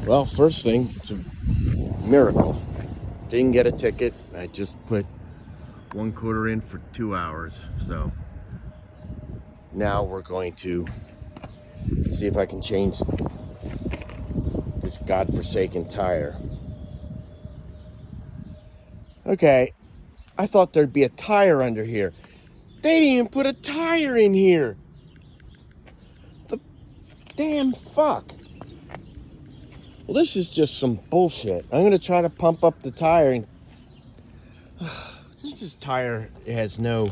Well, first thing, it's a miracle. Didn't get a ticket. I just put 1/4 in for 2 hours. So now we're going to see if I can change this godforsaken tire. Okay, I thought there'd be a tire under here. They didn't even put a tire in here. The damn fuck. Well, this is just some bullshit. I'm gonna try to pump up the tire and since this tire has no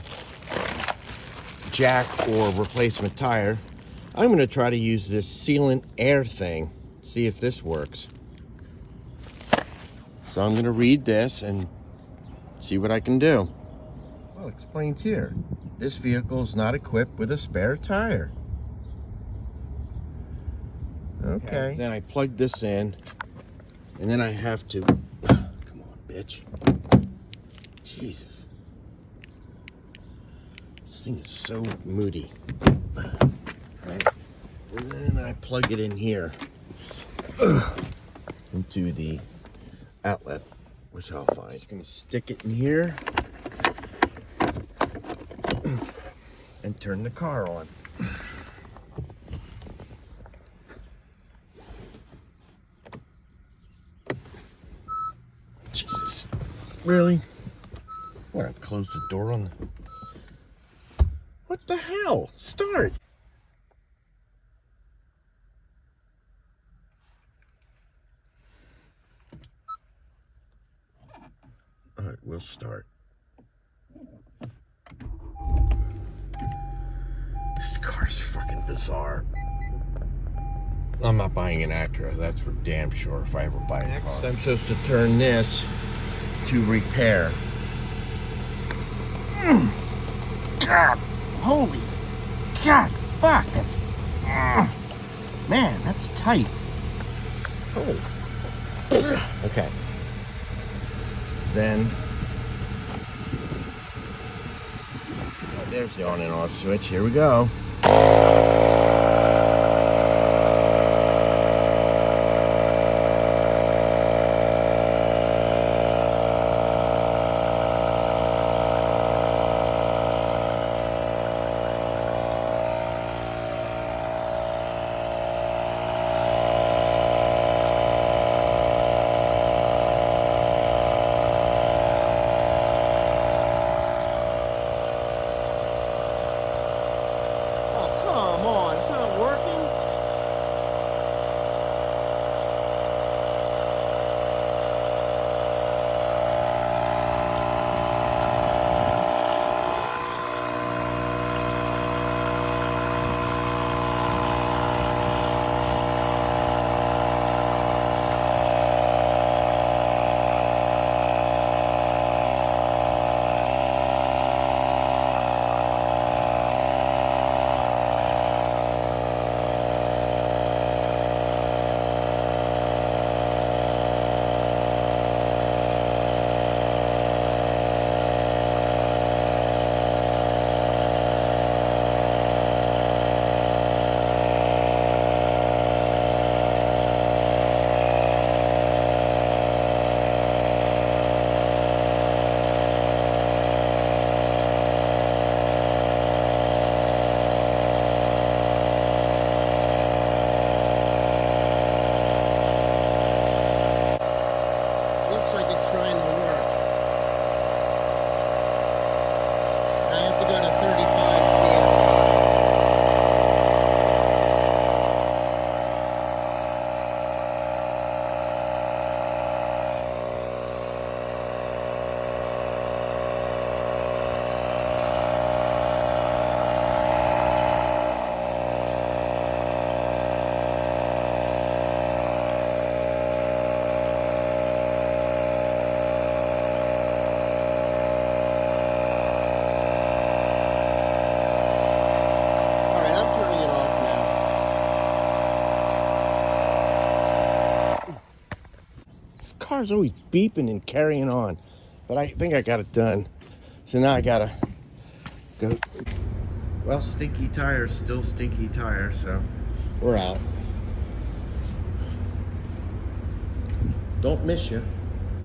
jack or replacement tire, I'm gonna try to use this sealant air thing, see if this works. So I'm gonna read this and see what I can do. Well, it explains here. This vehicle is not equipped with a spare tire. Okay. Then I plug this in, and then I have to, come on, bitch. Jesus. This thing is so moody. Right. And then I plug it in here into the outlet, which I'll find. Just gonna stick it in here and turn the car on. Jesus, really? What, I closed the door on the... What the hell? Start! Alright, we'll start. This car's fucking bizarre. I'm not buying an Acura, that's for damn sure if I ever buy a car. Next, I'm supposed to turn this to repair. God, holy, God, fuck, that's, man, that's tight. Oh, okay. Then, there's the on and off switch, here we go. Car's always beeping and carrying on, but I think I got it done. So now I gotta go. Well, stinky tires, still stinky tires, so we're out. Don't miss you.